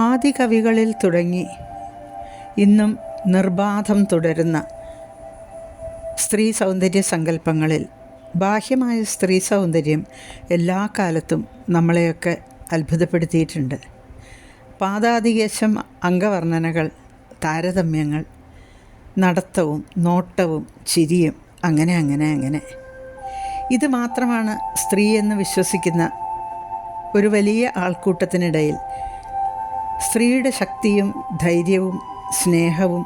ആദികവികളിൽ തുടങ്ങി ഇന്നും നിർബാധം തുടരുന്ന സ്ത്രീ സൗന്ദര്യ സങ്കല്പങ്ങളിൽ ബാഹ്യമായ സ്ത്രീ സൗന്ദര്യം എല്ലാ കാലത്തും നമ്മളെയൊക്കെ അത്ഭുതപ്പെടുത്തിയിട്ടുണ്ട്. പാദാദികേശം അംഗവർണ്ണനകൾ, താരതമ്യങ്ങൾ, നടത്തവും നോട്ടവും ചിരിയും അങ്ങനെ ഇത് മാത്രമാണ് സ്ത്രീ എന്ന് വിശ്വസിക്കുന്ന ഒരു വലിയ ആൾക്കൂട്ടത്തിനിടയിൽ സ്ത്രീയുടെ ശക്തിയും ധൈര്യവും സ്നേഹവും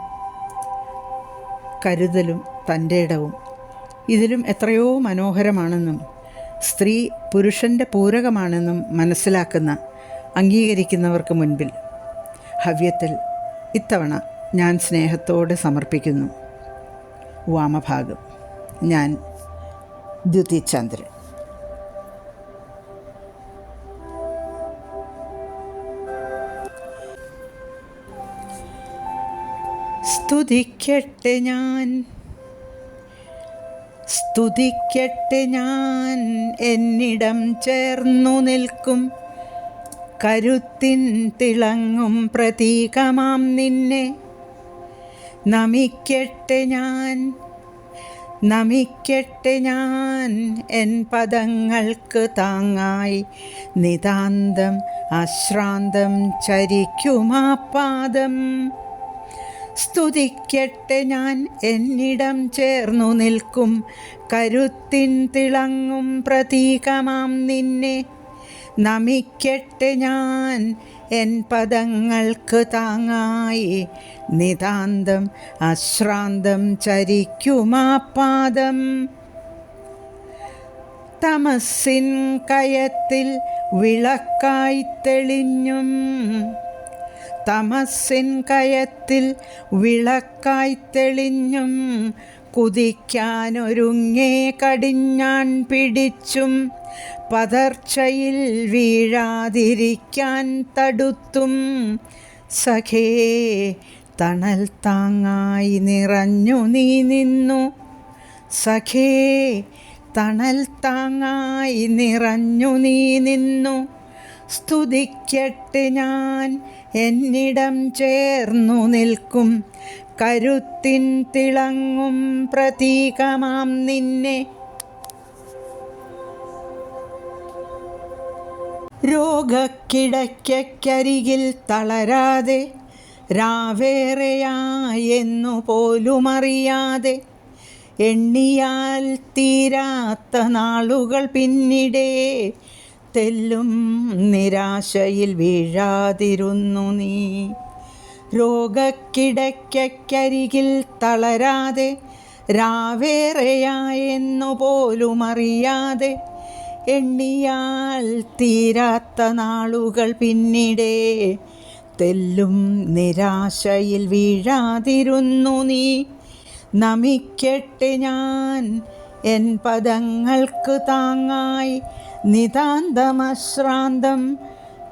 കരുതലും തൻ്റെ ഇടവും ഇതിലും എത്രയോ മനോഹരമാണെന്നും സ്ത്രീ പുരുഷൻ്റെ പൂരകമാണെന്നും മനസ്സിലാക്കുന്ന അംഗീകരിക്കുന്നവർക്ക് മുൻപിൽ ഹവ്യത്തിൽ ഇത്തവണ ഞാൻ സ്നേഹത്തോടെ സമർപ്പിക്കുന്നു വാമഭാഗം. ഞാൻ ദ്യുതി ചന്ദ്രൻ. സ്തുതിക്കട്ടെ ഞാൻ എന്നിടം ചേർന്നു നിൽക്കും കരുത്തിൻ തിളങ്ങും പ്രതീകമാം നിന്നെ. നമിക്കട്ടെ ഞാൻ എൻ പദങ്ങൾക്ക് താങ്ങായി നിതാന്തം അശ്രാന്തം ചരിക്കുമാ പാദം. സ്തുതിക്കട്ടെ ഞാൻ എന്നിടം ചേർന്നു നിൽക്കും കരുത്തിൻ തിളങ്ങും പ്രതീകമാം നിന്നെ. നമിക്കട്ടെ ഞാൻ എൻ പദങ്ങൾക്ക് താങ്ങായി നിതാന്തം അശ്രാന്തം ചരിക്കുമാ പാദം. തമസ്സിൻ കയത്തിൽ വിളക്കായി തെളിഞ്ഞും കുതിക്കാനൊരുങ്ങേ കടിഞ്ഞാൺ പിടിച്ചും പതർച്ചയിൽ വീഴാതിരിക്കാൻ തടുത്തും സഖേ തണൽ താങ്ങായി നിറഞ്ഞു നീ നിന്നു. സഖേ തണൽ താങ്ങായി നിറഞ്ഞു നീ നിന്നു. സ്തുതിക്കട്ടെ ഞാൻ എന്നിടം ചേർന്നു നിൽക്കും കരുത്തിൻ തിളങ്ങും പ്രതീകമാം നിന്നെ. രോഗക്കിടയ്ക്കരികിൽ തളരാതെ രാവേറെയായെന്നു പോലുമറിയാതെ എണ്ണിയാൽ തീരാത്ത നാളുകൾ പിന്നിടെ തെല്ലും നിരാശയിൽ വീഴാതിരുന്നു നീ. രോഗക്കിടയ്ക്കരികിൽ തളരാതെ രാവേറെയായെന്നു പോലുമറിയാതെ എണ്ണിയാൽ തീരാത്ത നാളുകൾ പിന്നിടെ തെല്ലും നിരാശയിൽ വീഴാതിരുന്നു നീ. നമിക്കട്ടെ ഞാൻ എൻ പദങ്ങൾക്ക് താങ്ങായി നിതാന്തമശ്രാന്തം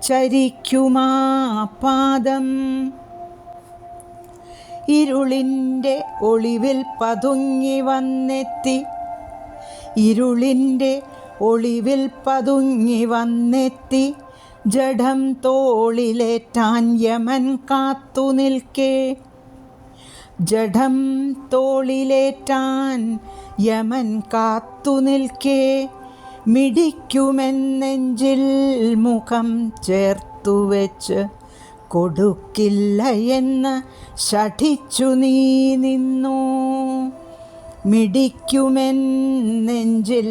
ചരിക്കുമാ പാദം. ഇരുളിൻ്റെ ഒളിവിൽ പതുങ്ങി വന്നെത്തി ജഡം തോളിലേറ്റാൻ യമൻ കാത്തു നിൽക്കേ. മിടിക്കുമെന്നെഞ്ചിൽ മുഖം ചേർത്തുവെച്ച് കൊടുക്കില്ല എന്ന് ശഠിച്ചു നീ നിന്നു. മിടിക്കുമെന്നെഞ്ചിൽ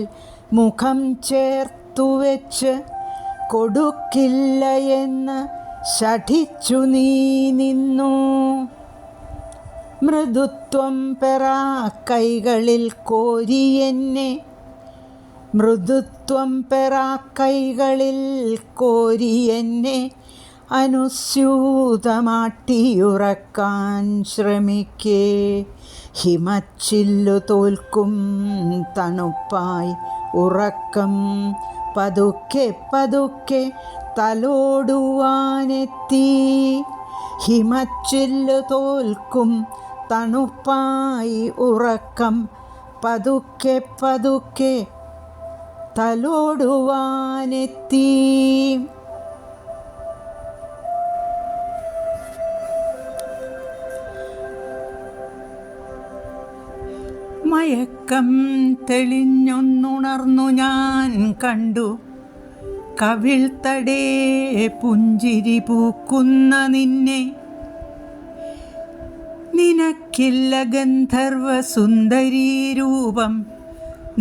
മുഖം ചേർത്തുവെച്ച് കൊടുക്കില്ല എന്ന് ശഠിച്ചു നീ നിന്നു. മൃദുത്വം പെറാ കൈകളിൽ കോരിയെന്നെ അനുസ്യൂതമാട്ടിയുറക്കാൻ ശ്രമിക്കേ. ഹിമച്ചില്ലു തോൽക്കും തണുപ്പായി ഉറക്കം പതുക്കെ തലോടുവാനെത്തി. ഹിമച്ചില്ലു തോൽക്കും തണുപ്പായി ഉറക്കം പതുക്കെ തലോടുവാനെത്തി. മയക്കം തെളിഞ്ഞൊന്നുണർന്നു ഞാൻ കണ്ടു കവിൾത്തടേ പുഞ്ചിരി പൂക്കുന്ന നിന്നെ. നിനക്കില്ല ഗന്ധർവ സുന്ദരീ രൂപം,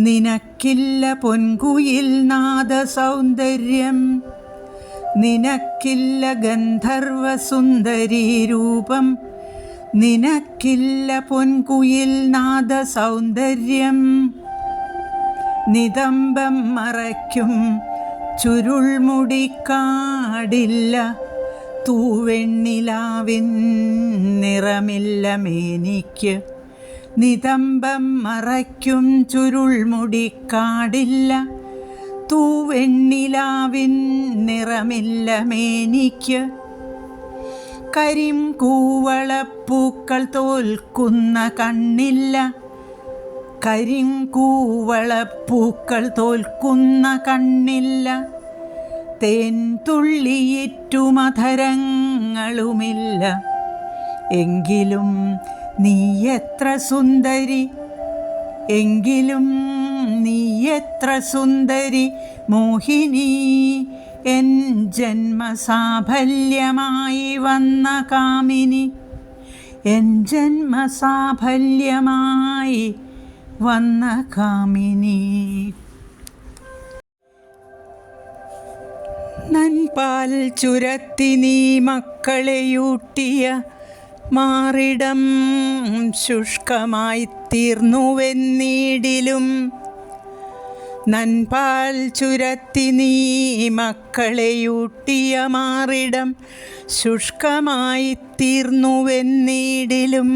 നിനക്കില്ല പൊൻകുയിൽ നാദ സൗന്ദര്യം. നിനക്കില്ല ഗന്ധർവ സുന്ദരീ രൂപം, നിനക്കില്ല പൊൻകുയിൽ നാദ സൗന്ദര്യം. നിതംബം മറയ്ക്കും ചുരുൾമുടിക്കാടില്ല, തൂവെണ്ണിലാവിൻ നിറമില്ല മേനിക്ക്. നിതംബം മറയ്ക്കും ചുരുൾമുടിക്കാടില്ല, തൂവെണ്ണിലാവിൻ നിറമില്ല മേനിക്ക്. കരിങ്കൂവളപ്പൂക്കൾ തോൽക്കുന്ന കണ്ണില്ല, കരിങ്കൂവളപ്പൂക്കൾ തോൽക്കുന്ന കണ്ണില്ല. തേൻ തുള്ളിയിട്ടുമധരങ്ങളുമില്ല, എങ്കിലും നീ എത്ര സുന്ദരി, എങ്കിലും നീ എത്ര സുന്ദരി മോഹിനി. എൻ ജന്മസാഫല്യമായി വന്ന കാമിനി, എൻ ജന്മസാഫല്യമായി വന്ന കാമിനി. നൻപാൽ ചുരത്തി നീ മക്കളെയൂട്ടിയ മാറിടം ശുഷ്കമായി തീർന്നുവെന്നീടിലും. നൻപാൽ ചുരത്തി നീ മക്കളെയൂട്ടിയ മാറിടം ശുഷ്കമായി തീർന്നുവെന്നീടിലും.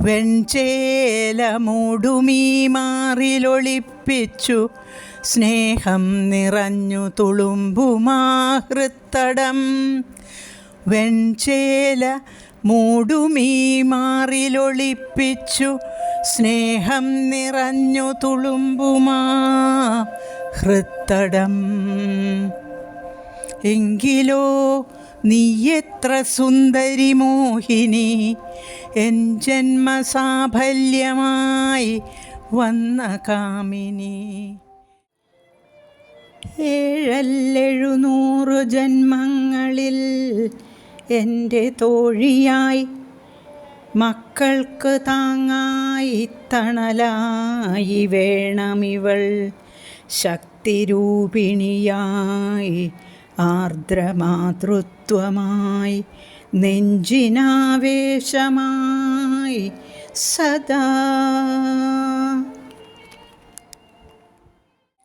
വെൺചേല മൂടുമീ മാറിലൊളിപ്പിച്ചു സ്നേഹം നിറഞ്ഞു തുളുമ്പുമാഹൃത്തടം. വെൺചേല മൂടുമീ മാറിലൊളിപ്പിച്ചു സ്നേഹം നിറഞ്ഞു തുളുമ്പുമാ ഹൃത്തടം. എങ്കിലോ നീ എത്ര സുന്ദരി മോഹിനി, എൻ ജന്മസാഫല്യമായി വന്ന കാമിനി. 700 ജന്മങ്ങളിൽ എൻ്റെ തോഴിയായി, മക്കൾക്ക് താങ്ങായി തണലായി വേണമിവൾ. ശക്തിരൂപിണിയായി ആർദ്രമാതൃത്വമായി നെഞ്ചിനാവേശമായി സദാ.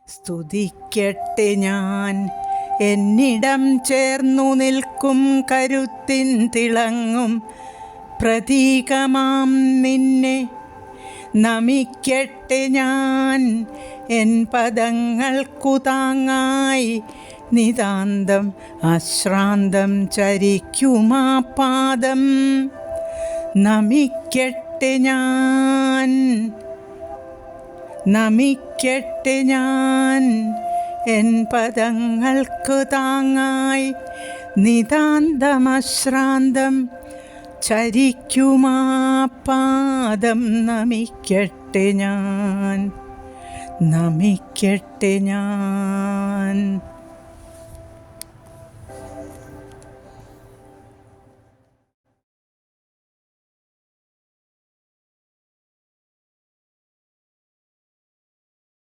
സ്തുതിക്കട്ടെ ഞാൻ എന്നിടം ചേർന്നു നിൽക്കും കരുത്തിൻ തിളങ്ങും പ്രതീകമാം നിന്നെ. നമിക്കട്ടെ ഞാൻ എൻ പദങ്ങൾക്കു താങ്ങായി നിതാന്തം അശ്രാന്തം ചരിക്കുമാ പാദം. നമിക്കട്ടെ ഞാൻ, നമിക്കട്ടെ ഞാൻ എൻ പദങ്ങൾക്കു താങ്ങായി നിതാന്തമശ്രാന്തം ചരിക്കുമാ പാദം. നമിക്കട്ടെ ഞാൻ, നമിക്കട്ടെ ഞാൻ.